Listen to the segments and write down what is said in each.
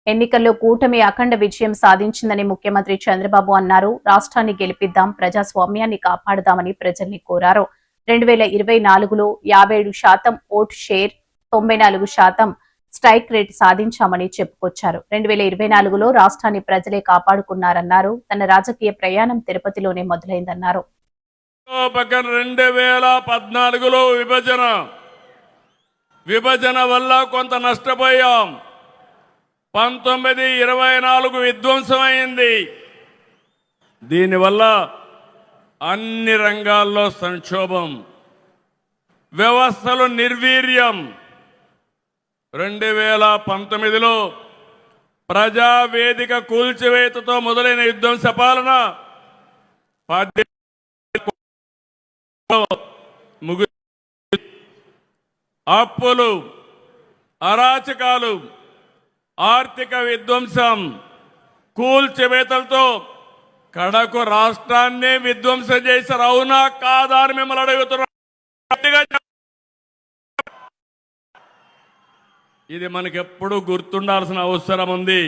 ఎన్నికల్లో కూటమి అఖండ విజయం సాధించిందని ముఖ్యమంత్రి చంద్రబాబు అన్నారు. రాష్ట్రాన్ని గెలిపిద్దాం, ప్రజాస్వామ్యాన్ని కాపాడుదామని ప్రజల్ని కోరారు. 2024లో 57% ఓటు షేర్, 94% స్ట్రైక్ రేట్ సాధించామని చెప్పుకొచ్చారు. 2024లో రాష్ట్రాన్ని ప్రజలే కాపాడుకున్నారన్నారు. తన రాజకీయ ప్రయాణం తిరుపతిలోనే మొదలైందన్నారు. 2014లో విభజన వల్ల కొంత నష్టపోయాం. 1924 విధ్వంసమైంది. దీనివల్ల అన్ని రంగాల్లో సంక్షోభం, వ్యవస్థలు నిర్వీర్యం. 2019లో ప్రజావేదిక కూల్చివేతతో మొదలైన విధ్వంస పాలన అప్పులు, అరాచకాలు, ఆర్థిక విధ్వంసం, కూల్చివేతలతో కడకు రాష్ట్రాన్ని విధ్వంసం చేశారు. అవునా కాదా అని మిమ్మల్ని అడుగుతున్నా. ఇది మనకెప్పుడు గుర్తుండాల్సిన అవసరం ఉంది.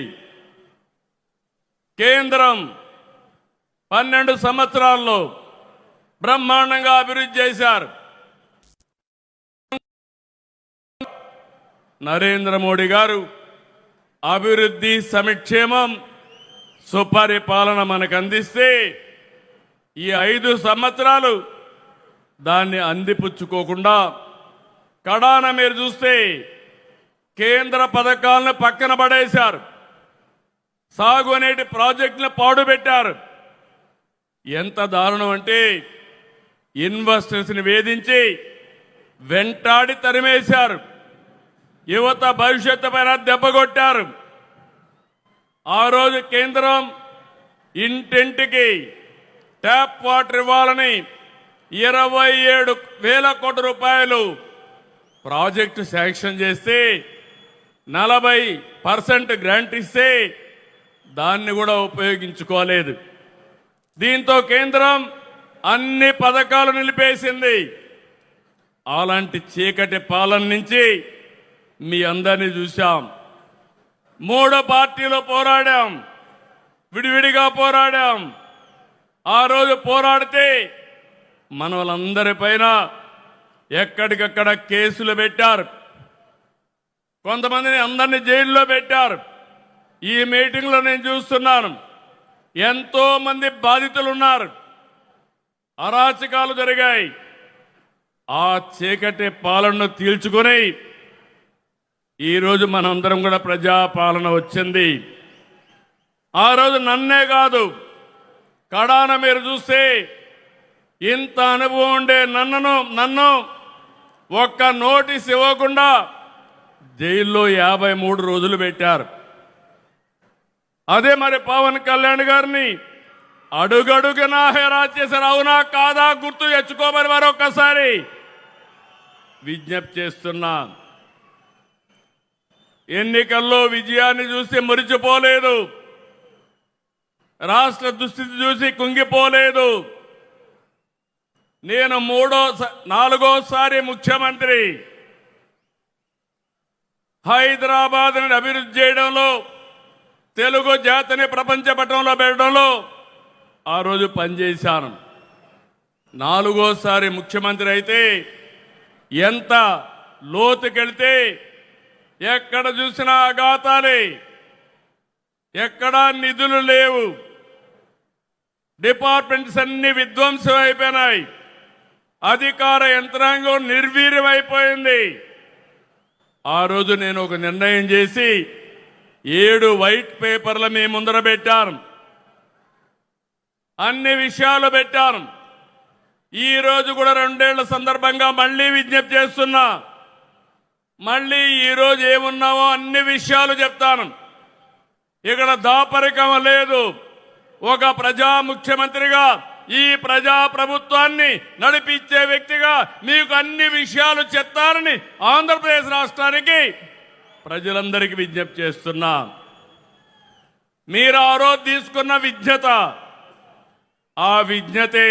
కేంద్రం 12 సంవత్సరాల్లో బ్రహ్మాండంగా అభివృద్ధి చేశారు. నరేంద్ర మోడీ గారు అభివృద్ధి, సంక్షేమం, సుపరిపాలన మనకు అందిస్తే ఈ 5 సంవత్సరాలు దాన్ని అందిపుచ్చుకోకుండా కడాన మీరు చూస్తే కేంద్ర పథకాలను పక్కన పడేశారు. సాగునీటి ప్రాజెక్టులను పాడుపెట్టారు. ఎంత దారుణం అంటే ఇన్వెస్టర్స్ని వేధించి వెంటాడి తరిమేశారు. యువత భవిష్యత్తు పైన దెబ్బకొట్టారు. ఆ రోజు కేంద్రం ఇంటింటికి ట్యాప్ వాటర్ ఇవ్వాలని 27,000 కోట్ల రూపాయలు ప్రాజెక్టు శాంక్షన్ చేస్తే 40% గ్రాంట్ ఇస్తే దాన్ని కూడా ఉపయోగించుకోలేదు. దీంతో కేంద్రం అన్ని పథకాలు నిలిపేసింది. అలాంటి చీకటి పాలన నుంచి మీ అందరినీ చూశాం. 3 పార్టీలు పోరాడాం, విడివిడిగా పోరాడాం. ఆ రోజు పోరాడితే మన వాళ్ళందరిపైన ఎక్కడికక్కడ కేసులు పెట్టారు. కొంతమందిని అందరినీ జైల్లో పెట్టారు. ఈ మీటింగ్లో నేను చూస్తున్నాను, ఎంతో మంది బాధితులు ఉన్నారు. అరాచకాలు జరిగాయి. ఆ చీకటి పాలనను తీల్చుకొని ఈరోజు మనందరం కూడా ప్రజాపాలన వచ్చింది. ఆ రోజు నన్నే కాదు, కడాన మీరు చూస్తే ఇంత అనుభవం ఉండే నన్ను ఒక్క నోటీస్ ఇవ్వకుండా జైల్లో 53 రోజులు పెట్టారు. అదే మరి పవన్ కళ్యాణ్ గారిని అడుగడుగునా హెరాస్ చేశారు. అవునా కాదా గుర్తు తెచ్చుకోమని మరొకసారి విజ్ఞప్తి చేస్తున్నా. ఎన్నికల్లో విజయాన్ని చూసి మురిచిపోలేదు, రాష్ట్ర దుస్థితి చూసి కుంగిపోలేదు. నేను 4వ ముఖ్యమంత్రి. హైదరాబాద్ని అభివృద్ధి చేయడంలో, తెలుగు జాతిని ప్రపంచ పటంలో పెట్టడంలో ఆ రోజు పనిచేశాను. 4వ ముఖ్యమంత్రి అయితే ఎంత లోతుకెళ్తే ఎక్కడ చూసినా ఆఘాతాలే, ఎక్కడా నిధులు లేవు, డిపార్ట్మెంట్స్ అన్ని విధ్వంసం అయిపోయినాయి, అధికార యంత్రాంగం నిర్వీర్యమైపోయింది. ఆ రోజు నేను ఒక నిర్ణయం చేసి 7 వైట్ పేపర్ల మీ ముందర పెట్టాను, అన్ని విషయాలు పెట్టాను. ఈ రోజు కూడా 2 ఏళ్ల సందర్భంగా మళ్ళీ విజ్ఞప్తి చేస్తున్నా. మళ్ళీ ఈరోజు ఏమున్నావో అన్ని విషయాలు చెప్తాను. ఇక్కడ దాపరికం లేదు. ఒక ప్రజా ముఖ్యమంత్రిగా, ఈ ప్రజా ప్రభుత్వాన్ని నడిపించే వ్యక్తిగా మీకు అన్ని విషయాలు చెప్తారని ఆంధ్రప్రదేశ్ రాష్ట్రానికి ప్రజలందరికీ విజ్ఞప్తి చేస్తున్నా. మీరు ఆ రోజు తీసుకున్న విజ్ఞత, ఆ విజ్ఞతే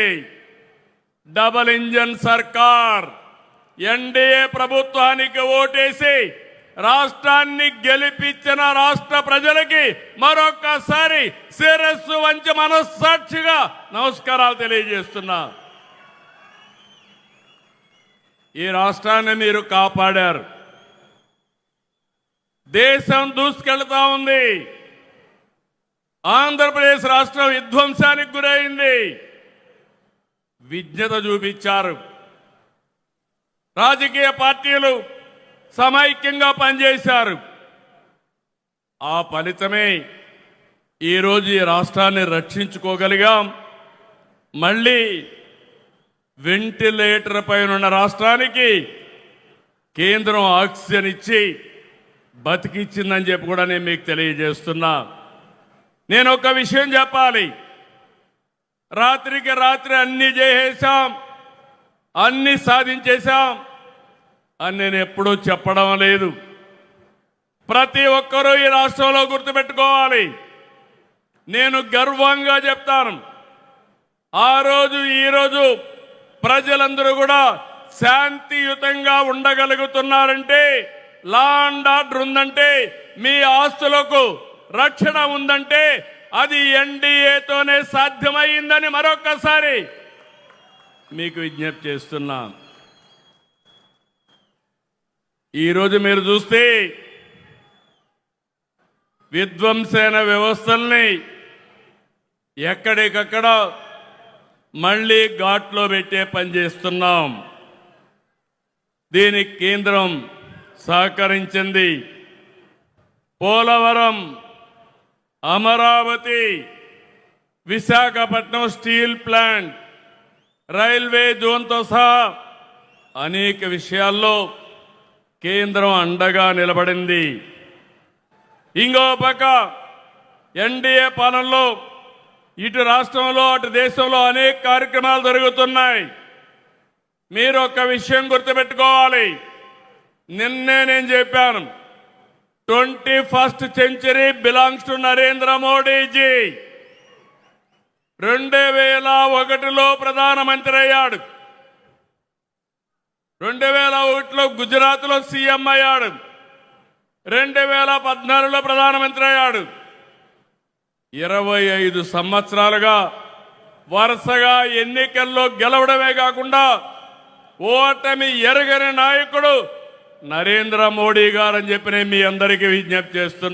డబుల్ ఇంజన్ సర్కార్, ఎన్డీఏ ప్రభుత్వానికి ఓటేసి రాష్ట్రాన్ని గెలిపించిన రాష్ట్ర ప్రజలకి మరొక్కసారి శిరస్సు వంచి మనస్సాక్షిగా నమస్కారాలు తెలియజేస్తున్నా. ఈ రాష్ట్రాన్ని మీరు కాపాడారు. దేశం దూసుకెళ్తా ఉంది. ఆంధ్రప్రదేశ్ రాష్ట్రం విధ్వంసానికి గురైంది. విజ్ఞత చూపించారు. రాజకీయ పార్టీలు సమైక్యంగా పనిచేశారు. ఆ ఫలితమే ఈరోజు ఈ రాష్ట్రాన్ని రక్షించుకోగలిగాం. మళ్ళీ వెంటిలేటర్ పైన ఉన్న రాష్ట్రానికి కేంద్రం ఆక్సిజన్ ఇచ్చి బతికిచ్చిందని చెప్పి కూడా నేను మీకు తెలియజేస్తున్నా. నేను ఒక విషయం చెప్పాలి. రాత్రికి రాత్రి అన్ని చేసేశాం, అన్ని సాధించేశాం అని నేను ఎప్పుడూ చెప్పడం లేదు. ప్రతి ఒక్కరూ ఈ రాష్ట్రంలో గుర్తుపెట్టుకోవాలి. నేను గర్వంగా చెప్తాను, ఆ రోజు ఈరోజు ప్రజలందరూ కూడా శాంతియుతంగా ఉండగలుగుతున్నారంటే, లా అండ్ ఆర్డర్ ఉందంటే, మీ ఆస్తులకు రక్షణ ఉందంటే అది ఎన్డీఏతోనే సాధ్యమైందని మరొక్కసారి మీకు విజ్ఞప్తి చేస్తున్నా. ఈరోజు మీరు చూస్తే విధ్వంసన వ్యవస్థల్ని ఎక్కడికక్కడ మళ్ళీ ఘాట్లో పెట్టే పని చేస్తున్నాం. దీనికి కేంద్రం సహకరించింది. Polavaram, Amaravati, Visakhapatnam steel plant, railway జోన్తో సహా అనేక విషయాల్లో కేంద్రం అండగా నిలబడింది. ఇంకో పక్క ఎన్డీఏ పాలనలో ఇటు రాష్ట్రంలో అటు దేశంలో అనేక కార్యక్రమాలు జరుగుతున్నాయి. మీరు ఒక విషయం గుర్తుపెట్టుకోవాలి. నిన్నే నేను చెప్పాను, 21st century belongs to Narendra Modiji. 2001లో ప్రధానమంత్రి అయ్యాడు. 2001లో గుజరాత్లో సీఎం అయ్యాడు. 2014లో ప్రధానమంత్రి అయ్యాడు. 25 సంవత్సరాలుగా వరుసగా ఎన్నికల్లో గెలవడమే కాకుండా ఓటమి ఎరగని నాయకుడు నరేంద్ర మోడీ గారని చెప్పి నేను మీ అందరికీ విజ్ఞప్తి చేస్తున్నా.